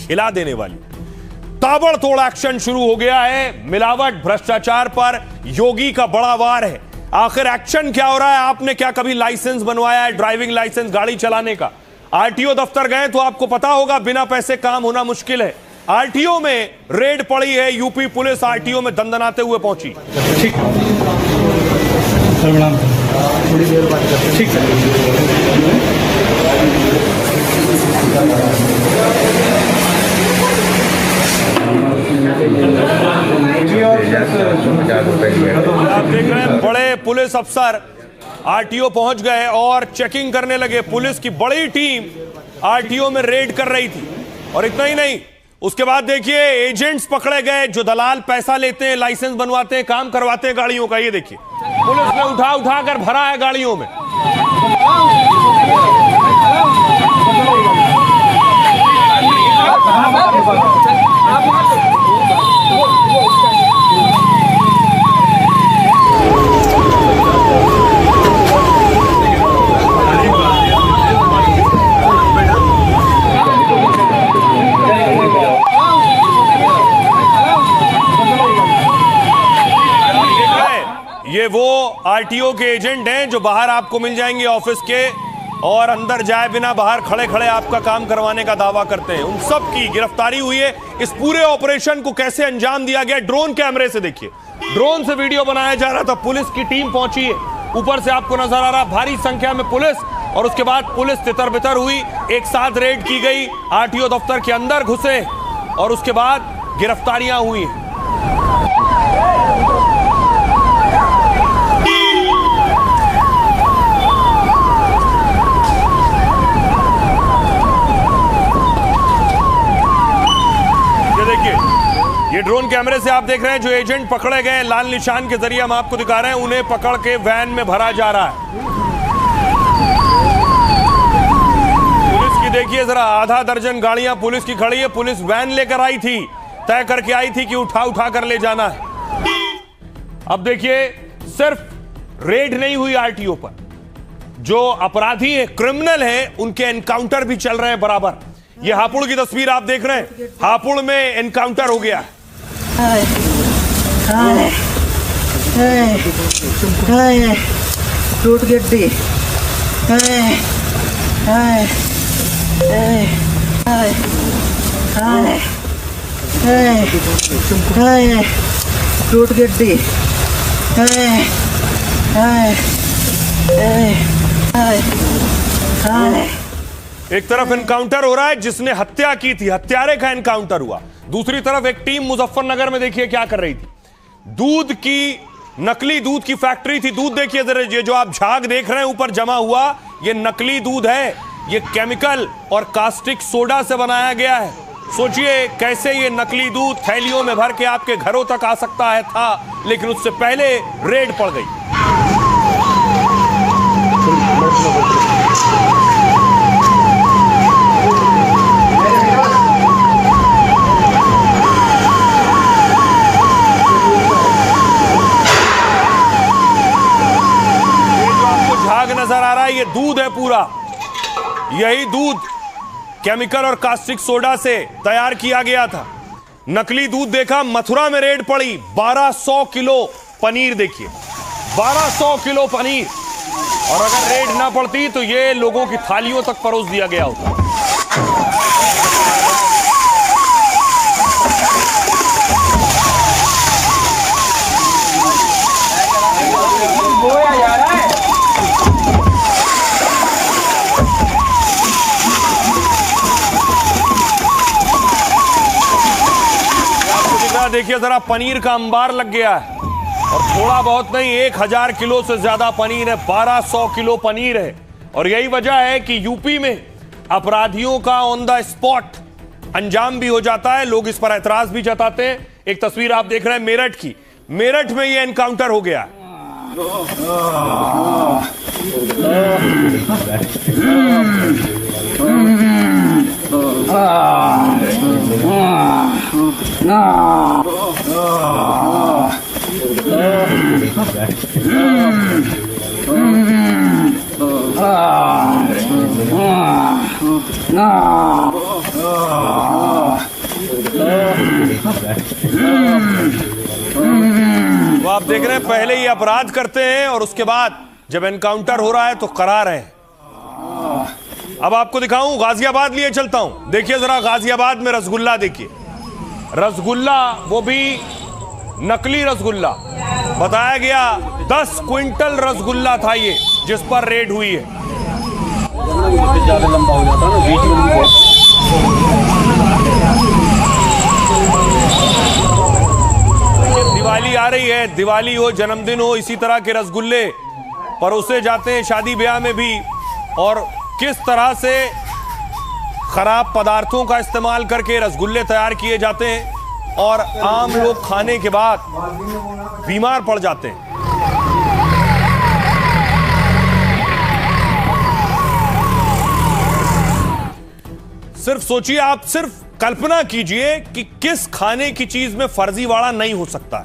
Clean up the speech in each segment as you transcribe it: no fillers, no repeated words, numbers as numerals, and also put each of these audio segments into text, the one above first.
हिला देने वाली। ताबड़तोड़ एक्शन शुरू हो गया है। मिलावट भ्रष्टाचार पर योगी का बड़ा वार है। आखिर एक्शन क्या हो रहा है? आपने क्या कभी लाइसेंस बनवाया है, ड्राइविंग लाइसेंस गाड़ी चलाने का? आरटीओ दफ्तर गए तो आपको पता होगा बिना पैसे काम होना मुश्किल है। आरटीओ में रेड पड़ी है। यूपी पुलिस आरटीओ में दंदनाते हुए पहुंची। ठीक थोड़ी देर बात करते हैं। ठीक आप देख रहे हैं बड़े पुलिस अफसर आरटीओ पहुंच गए और चेकिंग करने लगे। पुलिस की बड़ी टीम आरटीओ में रेड कर रही थी। और इतना ही नहीं, उसके बाद देखिए एजेंट्स पकड़े गए जो दलाल पैसा लेते हैं, लाइसेंस बनवाते हैं, काम करवाते हैं गाड़ियों का। ये देखिए पुलिस ने उठा कर भरा है गाड़ियों में। ये वो आरटीओ के एजेंट हैं जो बाहर आपको मिल जाएंगे ऑफिस के, और अंदर जाए बिना बाहर खड़े खड़े आपका काम करवाने का दावा करते हैं। उन सब की गिरफ्तारी हुई है। इस पूरे ऑपरेशन को कैसे अंजाम दिया गया, ड्रोन कैमरे से देखिए। ड्रोन से वीडियो बनाया जा रहा था। पुलिस की टीम पहुंची है। ऊपर से आपको नजर आ रहा भारी संख्या में पुलिस, और उसके बाद पुलिस तितर बितर हुई। एक साथ रेड की गई। आरटीओ दफ्तर के अंदर घुसे और उसके बाद गिरफ्तारियां हुई। ये ड्रोन कैमरे से आप देख रहे हैं जो एजेंट पकड़े गए, लाल निशान के जरिए हम आपको दिखा रहे हैं, उन्हें पकड़ के वैन में भरा जा रहा है। पुलिस की देखिए जरा, आधा दर्जन गाड़ियां पुलिस की खड़ी है। पुलिस वैन लेकर आई थी, तय करके आई थी कि उठा कर ले जाना है। अब देखिए सिर्फ रेड नहीं हुई आरटीओ पर, जो अपराधी है, क्रिमिनल है, उनके एनकाउंटर भी चल रहे हैं बराबर। ये हापुड़ की तस्वीर आप देख रहे हैं। हापुड़ में एनकाउंटर हो गया। हाय हाय हाय हाय टूट गड्डी। हाय हाय हाय हाय हाय हाय टूट गड्डी। हाय हाय हाय हाय। एक तरफ एनकाउंटर हो रहा है जिसने हत्या की थी, हत्यारे का एनकाउंटर हुआ। दूसरी तरफ एक टीम मुजफ्फरनगर में देखिए क्या कर रही थी। दूध की, नकली दूध की फैक्ट्री थी। दूध देखिए जरा, ये जो आप झाग देख रहे हैं ऊपर जमा हुआ, ये नकली दूध है। ये केमिकल और कास्टिक सोडा से बनाया गया है। सोचिए कैसे ये नकली दूध थैलियों में भर के आपके घरों तक आ सकता है था, लेकिन उससे पहले रेड पड़ गई। नजर आ रहा है, ये दूध है पूरा। यही दूध केमिकल और कास्टिक सोडा से तैयार किया गया था। नकली दूध देखा। मथुरा में रेड पड़ी। 1200 किलो पनीर देखिए, 1200 किलो पनीर। और अगर रेड ना पड़ती तो ये लोगों की थालियों तक परोस दिया गया होता। देखिए जरा, पनीर का अंबार लग गया है। और थोड़ा बहुत नहीं, 1000 किलो से ज्यादा पनीर है। 1200 किलो पनीर है। और यही वजह है कि यूपी में अपराधियों का ऑन द स्पॉट अंजाम भी हो जाता है। लोग इस पर ऐतराज भी जताते हैं। एक तस्वीर आप देख रहे हैं मेरठ की। मेरठ में यह एनकाउंटर हो गया। तो आप देख रहे हैं, पहले ही अपराध करते हैं और उसके बाद जब एनकाउंटर हो रहा है तो करा रहे हैं। अब आपको दिखाऊं, गाजियाबाद लिए चलता हूं। देखिए जरा गाजियाबाद में रसगुल्ला देखिए, रसगुल्ला वो भी नकली रसगुल्ला। बताया गया 10 क्विंटल रसगुल्ला था ये जिस पर रेड हुई है। ज्यादा लंबा हो जाता है ना बीच में। दिवाली आ रही है, दिवाली हो, जन्मदिन हो, इसी तरह के रसगुल्ले परोसे जाते हैं शादी ब्याह में भी। और किस तरह से खराब पदार्थों का इस्तेमाल करके रसगुल्ले तैयार किए जाते हैं और आम लोग खाने के बाद बीमार पड़ जाते हैं। सिर्फ सोचिए, आप सिर्फ कल्पना कीजिए कि किस खाने की चीज में फर्जीवाड़ा नहीं हो सकता है।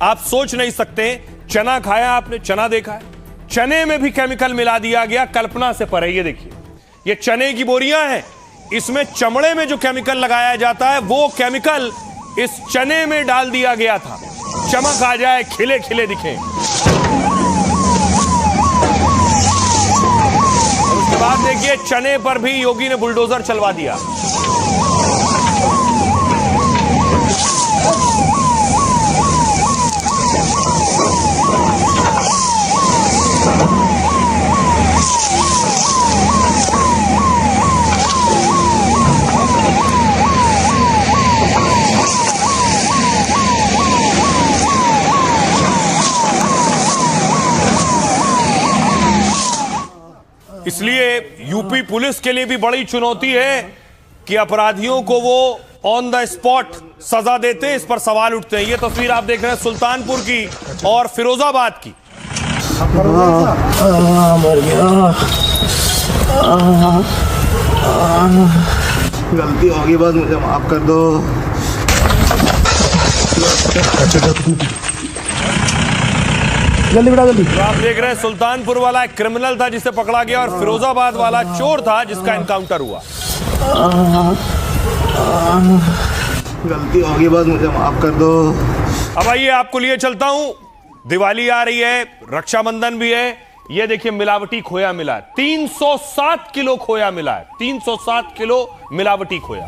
आप सोच नहीं सकते। चना खाया आपने, चना देखा है, चने में भी केमिकल मिला दिया गया, कल्पना से परे। ये देखिए, ये चने की बोरियां हैं, इसमें चमड़े में जो केमिकल लगाया जाता है वो केमिकल इस चने में डाल दिया गया था, चमक आ जाए, खिले खिले दिखे। और उसके बाद देखिए, चने पर भी योगी ने बुलडोजर चलवा दिया। इसलिए यूपी पुलिस के लिए भी बड़ी चुनौती है कि अपराधियों को वो ऑन द स्पॉट सजा देते हैं। इस पर सवाल उठते हैं। ये तस्वीर आप देख रहे हैं सुल्तानपुर की और फिरोजाबाद की। मर गया। गलती होगी बस, मुझे माफ कर दो। जल्दी बेटा जल्दी। तो आप देख रहे हैं, सुल्तानपुर वाला एक क्रिमिनल था जिसे पकड़ा गया और फिरोजाबाद वाला चोर था जिसका एनकाउंटर हुआ। गलती होगी बस, मुझे माफ कर दो। अब आइए आपको लिए चलता हूं, दिवाली आ रही है, रक्षाबंधन भी है। ये देखिए, मिलावटी खोया मिला है, 307 किलो खोया मिला है, 307 किलो मिलावटी खोया।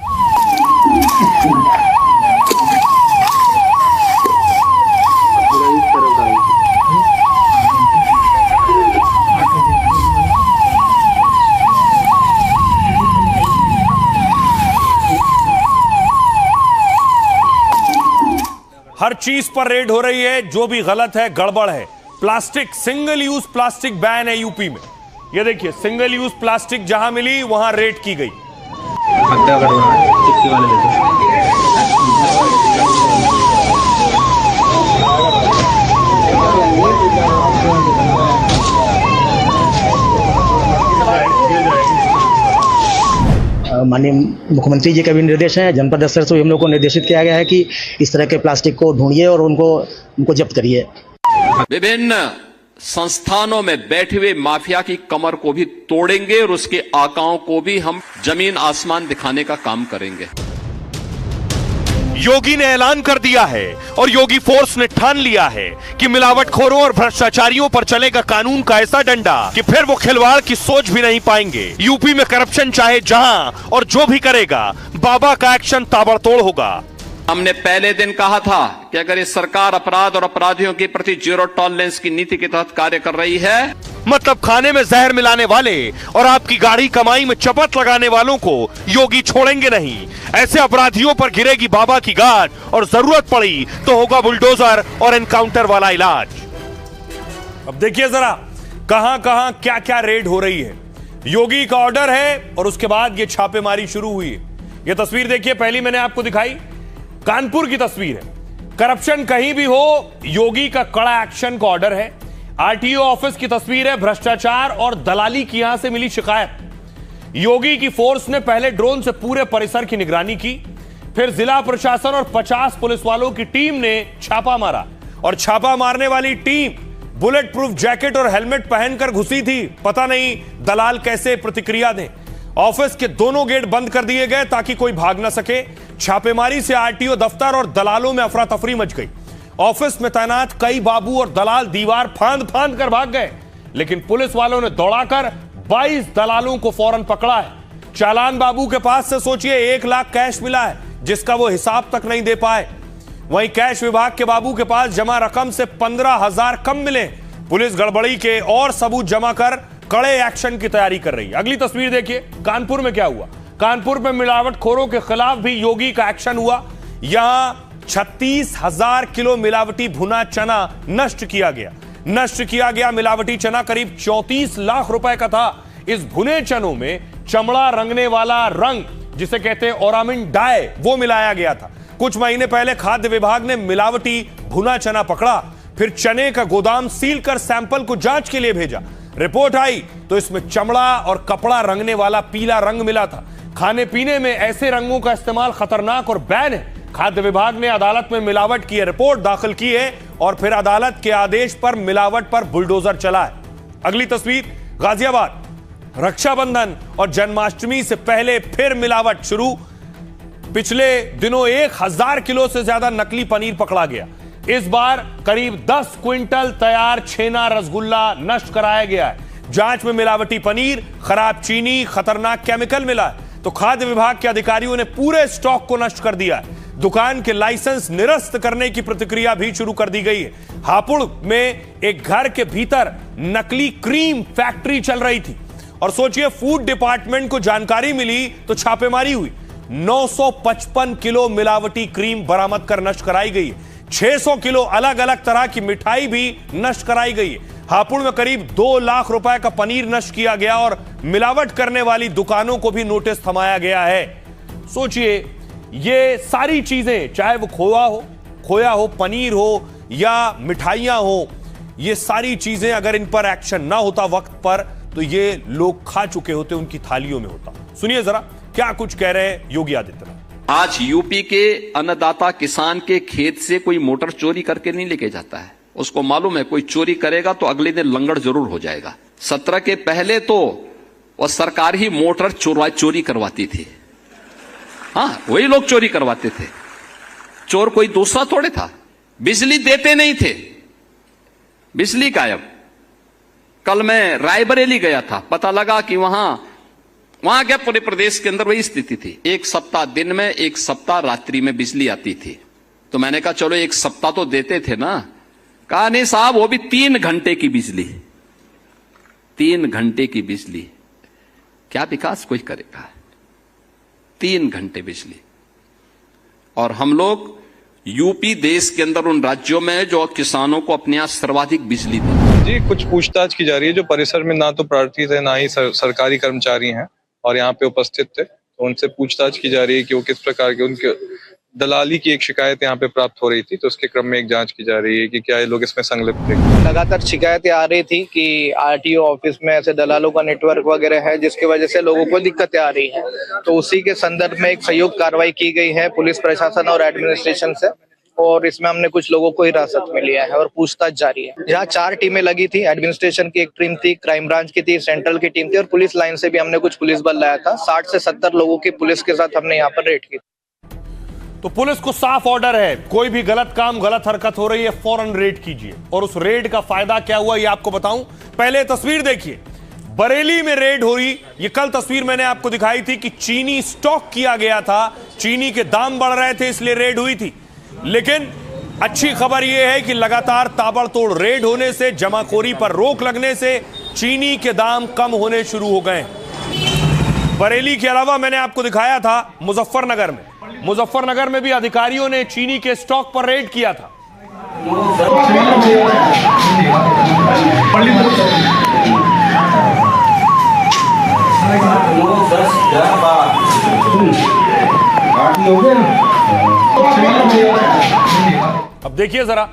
हर चीज पर रेड हो रही है, जो भी गलत है, गड़बड़ है। Plastic, single use plastic ban है यूपी में। ये देखिए, सिंगल यूज प्लास्टिक जहां मिली वहां रेड की गई। हत्या कर रहा है, चिट्ठी वाले देखो। माननीय मुख्यमंत्री जी का भी निर्देश है, जनपद स्तर से हम लोग को निर्देशित किया गया है कि इस तरह के प्लास्टिक को ढूंढिए और उनको जब्त करिए। विभिन्न संस्थानों में बैठे हुए माफिया की कमर को भी तोड़ेंगे और उसके आकाओं को भी हम जमीन आसमान दिखाने का काम करेंगे। योगी ने ऐलान कर दिया है और योगी फोर्स ने ठान लिया है कि मिलावटखोरों और भ्रष्टाचारियों पर चलेगा कानून का ऐसा डंडा कि फिर वो खिलवाड़ की सोच भी नहीं पाएंगे। यूपी में करप्शन चाहे जहां और जो भी करेगा, बाबा का एक्शन ताबड़तोड़ होगा। हमने पहले दिन कहा था कि अगर ये सरकार अपराध और अपराधियों के प्रति जीरो टॉलरेंस की नीति के तहत कार्य कर रही है, मतलब खाने में जहर मिलाने वाले और आपकी गाढ़ी कमाई में चपत लगाने वालों को योगी छोड़ेंगे नहीं। ऐसे अपराधियों पर गिरेगी बाबा की गाज और जरूरत पड़ी तो होगा बुलडोजर और एनकाउंटर वाला इलाज। अब देखिए जरा, कहां कहां क्या क्या रेड हो रही है। योगी का ऑर्डर है और उसके बाद ये छापेमारी शुरू हुई है। ये तस्वीर देखिए, पहली मैंने आपको दिखाई, कानपुर की तस्वीर है। करप्शन कहीं भी हो, योगी का कड़ा एक्शन का ऑर्डर है। आरटीओ ऑफिस की तस्वीर है, भ्रष्टाचार और दलाली की यहां से मिली शिकायत। योगी की फोर्स ने पहले ड्रोन से पूरे परिसर की निगरानी की, फिर जिला प्रशासन और 50 पुलिस वालों की टीम ने छापा मारा। और छापा मारने वाली टीम बुलेट प्रूफ जैकेट और हेलमेट पहनकर घुसी थी। पता नहीं दलाल कैसे प्रतिक्रिया दें। ऑफिस के दोनों गेट बंद कर दिए गए ताकि कोई भाग ना सके। छापेमारी से आरटीओ दफ्तर और दलालों में अफरा तफरी मच गई। ऑफिस में तैनात कई बाबू और दलाल दीवार फांद फांद कर भाग गए, लेकिन पुलिस वालों ने दौड़ाकर 22 दलालों को फौरन पकड़ा है। चालान बाबू के पास से सोचिए 1 लाख कैश मिला है, जिसका वो हिसाब तक नहीं दे पाए। वहीं कैश विभाग के बाबू के पास जमा रकम से 15,000 कम मिले। पुलिस गड़बड़ी के और सबूत जमा कर कड़े एक्शन की तैयारी कर रही है। अगली तस्वीर देखिए, कानपुर में क्या हुआ। कानपुर में मिलावटखोरों के खिलाफ भी योगी का एक्शन हुआ। यहां 36,000 किलो मिलावटी भुना चना नष्ट किया गया। मिलावटी चना करीब 34 लाख रुपए का था। इस भुने चनों में चमड़ा रंगने वाला रंग, जिसे कहते हैं ओरामिन डाई, वो मिलाया गया था। कुछ महीने पहले खाद्य विभाग ने मिलावटी भुना चना पकड़ा, फिर चने का गोदाम सील कर सैंपल को जांच के लिए भेजा। रिपोर्ट आई तो इसमें चमड़ा और कपड़ा रंगने वाला पीला रंग मिला था। खाने पीने में ऐसे रंगों का इस्तेमाल खतरनाक और बैन है। खाद्य विभाग ने अदालत में मिलावट की रिपोर्ट दाखिल की है और फिर अदालत के आदेश पर मिलावट पर बुलडोजर चला है। अगली तस्वीर, गाजियाबाद। रक्षाबंधन और जन्माष्टमी से पहले फिर मिलावट शुरू। पिछले दिनों 1000 किलो से ज्यादा नकली पनीर पकड़ा गया। इस बार करीब 10 क्विंटल तैयार छेना रसगुल्ला नष्ट कराया गया है। जांच में मिलावटी पनीर, खराब चीनी, खतरनाक केमिकल मिला है। तो खाद्य विभाग के अधिकारियों ने पूरे स्टॉक को नष्ट कर दिया है। दुकान के लाइसेंस निरस्त करने की प्रक्रिया भी शुरू कर दी गई है। हापुड़ में एक घर के भीतर नकली क्रीम फैक्ट्री चल रही थी और सोचिए फूड डिपार्टमेंट को जानकारी मिली तो छापेमारी हुई। 955 किलो मिलावटी क्रीम बरामद कर नष्ट कराई गई है। 600 किलो अलग अलग तरह की मिठाई भी नष्ट कराई गई है। हापुड़ में करीब 2 लाख रुपए का पनीर नष्ट किया गया और मिलावट करने वाली दुकानों को भी नोटिस थमाया गया है। सोचिए ये सारी चीजें, चाहे वो खोया हो, पनीर हो या मिठाइयां हो, ये सारी चीजें अगर इन पर एक्शन ना होता वक्त पर तो ये लोग खा चुके होते, उनकी थालियों में होता। सुनिए जरा क्या कुछ कह रहे हैं योगी आदित्यनाथ। आज यूपी के अन्नदाता किसान के खेत से कोई मोटर चोरी करके नहीं लेके जाता है। उसको मालूम है कोई चोरी करेगा तो अगले दिन लंगड़ जरूर हो जाएगा। 17 के पहले तो वह सरकार ही मोटर चोरी करवाती थी। हाँ, वही लोग चोरी करवाते थे। चोर कोई दूसरा थोड़े था। बिजली देते नहीं थे, बिजली गायब। कल मैं रायबरेली गया था, पता लगा कि वहां क्या पूरे प्रदेश के अंदर वही स्थिति थी। 1 सप्ताह दिन में, 1 सप्ताह रात्रि में बिजली आती थी। तो मैंने कहा चलो 1 सप्ताह तो देते थे ना। कहा नहीं साहब, वो भी 3 घंटे की बिजली। 3 घंटे की बिजली, क्या विकास कोई करेगा? 3 घंटे बिजली। और हम लोग यूपी देश के अंदर उन राज्यों में जो किसानों को अपने यहां सर्वाधिक बिजली दी। जी, कुछ पूछताछ की जा रही है। जो परिसर में ना तो प्रार्थी थे ना ही सरकारी कर्मचारी हैं और यहाँ पे उपस्थित थे, तो उनसे पूछताछ की जा रही है कि वो किस प्रकार के, उनके दलाली की एक शिकायत यहाँ पे प्राप्त हो रही थी, तो उसके क्रम में एक जांच की जा रही है कि क्या ये लोग इसमें संलिप्त थे। लगातार शिकायतें आ रही थी कि आरटीओ ऑफिस में ऐसे दलालों का नेटवर्क वगैरह है, जिसकी वजह से लोगों को दिक्कतें आ रही हैं। तो उसी के संदर्भ में एक संयुक्त कार्रवाई की गई है पुलिस प्रशासन और एडमिनिस्ट्रेशन से, और इसमें हमने कुछ लोगों को हिरासत में लिया है और पूछताछ जारी है। जहाँ 4 टीमें लगी थी, एडमिनिस्ट्रेशन की एक टीम थी, क्राइम ब्रांच की थी, सेंट्रल की टीम थी और पुलिस लाइन से भी हमने कुछ पुलिस बल लाया था। 60 से 70 लोगों की पुलिस के साथ हमने यहाँ पर रेड की। तो पुलिस को साफ ऑर्डर है, कोई भी गलत काम, गलत हरकत हो रही है, फौरन रेड कीजिए। और उस रेड का फायदा क्या हुआ ये आपको बताऊं। पहले तस्वीर देखिए, बरेली में रेड हुई। ये कल तस्वीर मैंने आपको दिखाई थी कि चीनी स्टॉक किया गया था, चीनी के दाम बढ़ रहे थे इसलिए रेड हुई थी। लेकिन अच्छी खबर यह है कि लगातार ताबड़तोड़ रेड होने से, जमाखोरी पर रोक लगने से चीनी के दाम कम होने शुरू हो गए। बरेली के अलावा मैंने आपको दिखाया था मुजफ्फरनगर में भी अधिकारियों ने चीनी के स्टॉक पर रेड किया था। अब देखिए जरा,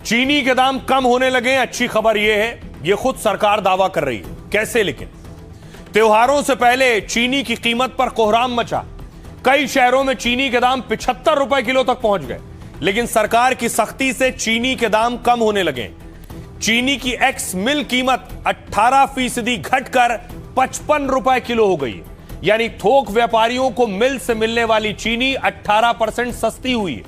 चीनी के दाम कम होने लगे। अच्छी खबर यह है, यह खुद सरकार दावा कर रही है। कैसे? लेकिन त्योहारों से पहले चीनी की कीमत पर कोहराम मचा। कई शहरों में चीनी के दाम 75 रुपए किलो तक पहुंच गए। लेकिन सरकार की सख्ती से चीनी के दाम कम होने लगे। चीनी की एक्स मिल कीमत 18% घटकर 55 रुपए किलो हो गई। यानी थोक व्यापारियों को मिल से मिलने वाली चीनी 18% सस्ती हुई है।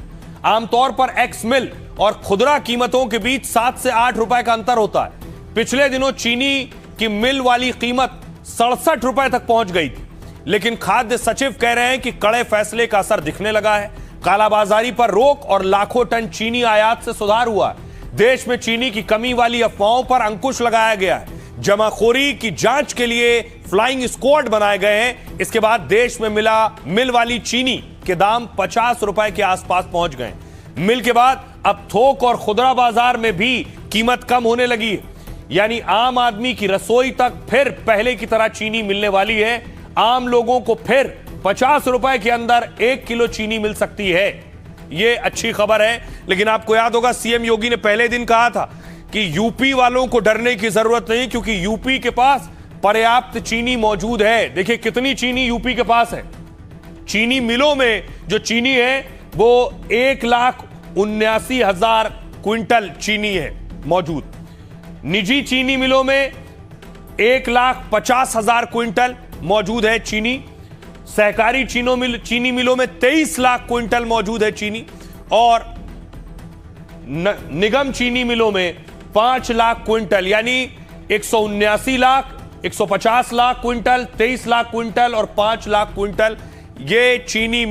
आमतौर पर एक्स मिल और खुदरा कीमतों के बीच 7 से 8 रुपए का अंतर होता है। पिछले दिनों चीनी की मिल वाली कीमत 67 रुपए तक पहुंच गई थी, लेकिन खाद्य सचिव कह रहे हैं कि कड़े फैसले का असर दिखने लगा है। कालाबाजारी पर रोक और लाखों टन चीनी आयात से सुधार हुआ है। देश में चीनी की कमी वाली अफवाहों पर अंकुश लगाया गया है। जमाखोरी की जांच के लिए फ्लाइंग स्क्वाड बनाए गए हैं। इसके बाद देश में मिल वाली चीनी के दाम 50 रुपए के आसपास पहुंच गए। मिल के बाद अब थोक और खुदरा बाजार में भी कीमत कम होने लगी है, यानी आम आदमी की रसोई तक फिर पहले की तरह चीनी मिलने वाली है। आम लोगों को फिर 50 रुपए के अंदर 1 किलो चीनी मिल सकती है। यह अच्छी खबर है। लेकिन आपको याद होगा सीएम योगी ने पहले दिन कहा था कि यूपी वालों को डरने की जरूरत नहीं, क्योंकि यूपी के पास पर्याप्त चीनी मौजूद है। देखिए कितनी चीनी यूपी के पास है। चीनी मिलों में जो चीनी है वो 1,79,000 क्विंटल चीनी है मौजूद। निजी चीनी मिलों में 1,50,000 क्विंटल मौजूद है चीनी। सहकारी चीनी मिलों में 23 लाख क्विंटल मौजूद है चीनी, और निगम चीनी मिलों में 5 लाख क्विंटल, यानी 179 लाख, 150 लाख क्विंटल, 23 लाख क्विंटल और 5 लाख क्विंटल, ये चीनी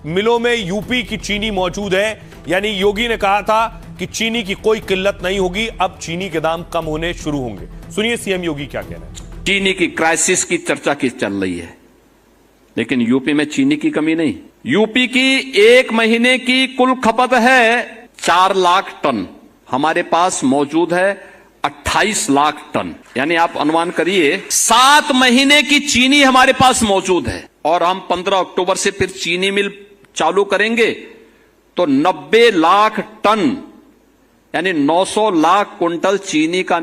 मिलों में यूपी की चीनी मौजूद है। यानी योगी ने कहा था कि चीनी की कोई किल्लत नहीं होगी, अब चीनी के दाम कम होने शुरू होंगे। सुनिए सीएम योगी क्या कह रहे हैं। चीनी की क्राइसिस की चर्चा की चल रही है, लेकिन यूपी में चीनी की कमी नहीं। यूपी की एक महीने की कुल खपत है 4 लाख टन, हमारे पास मौजूद है 28 लाख टन। यानी आप अनुमान करिए 7 महीने की चीनी हमारे पास मौजूद है, और हम 15 अक्टूबर से फिर चीनी मिल चालू करेंगे तो 90 लाख टन यानी 900 लाख कुंटल चीनी का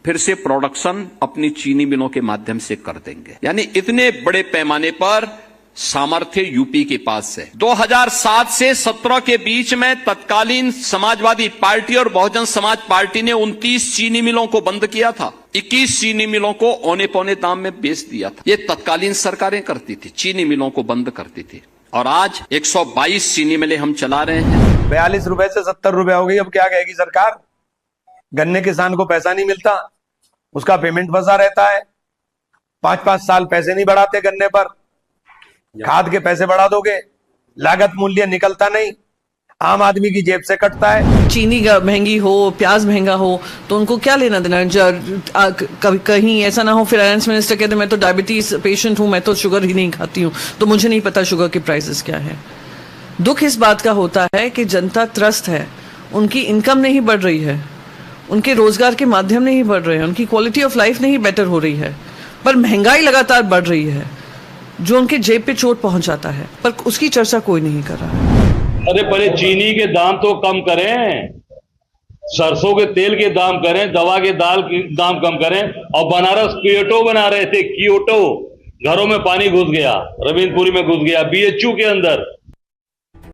फिर से प्रोडक्शन अपनी चीनी मिलों के माध्यम से कर देंगे। यानी इतने बड़े पैमाने पर सामर्थ्य यूपी के पास है। 2007 से 17 के बीच में तत्कालीन समाजवादी पार्टी और बहुजन समाज पार्टी ने 29 चीनी मिलों को बंद किया था। 21 चीनी मिलों को औने पौने दाम में बेच दिया था। ये तत्कालीन सरकारें करती थी, चीनी मिलों को बंद करती थी। और आज 122 चीनी मिलें हम चला रहे हैं। 42 रुपए से 70 रुपए हो गई। अब क्या कहेगी सरकार? गन्ने किसान को पैसा नहीं मिलता, उसका पेमेंट फंसा रहता है। 5-5 साल पैसे नहीं बढ़ाते गन्ने पर, खाद के पैसे बढ़ा दोगे, लागत मूल्य निकलता नहीं, आम आदमी की जेब से कटता है। चीनी महंगी हो, प्याज महंगा हो, तो उनको क्या लेना देना। कहीं ऐसा ना हो फाइनेंस मिनिस्टर कहते मैं तो डायबिटीज पेशेंट हूं, मैं तो शुगर ही नहीं खाती हूं, तो मुझे नहीं पता शुगर के प्राइसेस क्या है। दुख इस बात का होता है कि जनता त्रस्त है, उनकी इनकम नहीं बढ़ रही है, उनके रोजगार के माध्यम नहीं बढ़ रहे हैं, उनकी क्वालिटी ऑफ लाइफ नहीं बेटर हो रही है, पर महंगाई लगातार बढ़ रही है जो उनके जेब पे चोट पहुंचाता है, पर उसकी चर्चा कोई नहीं कर रहा है। अरे पहले चीनी के दाम तो कम करें, सरसों के तेल के दाम करें, दवा के दाल के दाम कम करें। और बनारस क्योटो बना रहे थे, क्योटो, घरों में पानी घुस गया, रविंद्रपुरी में घुस गया, बीएचयू के अंदर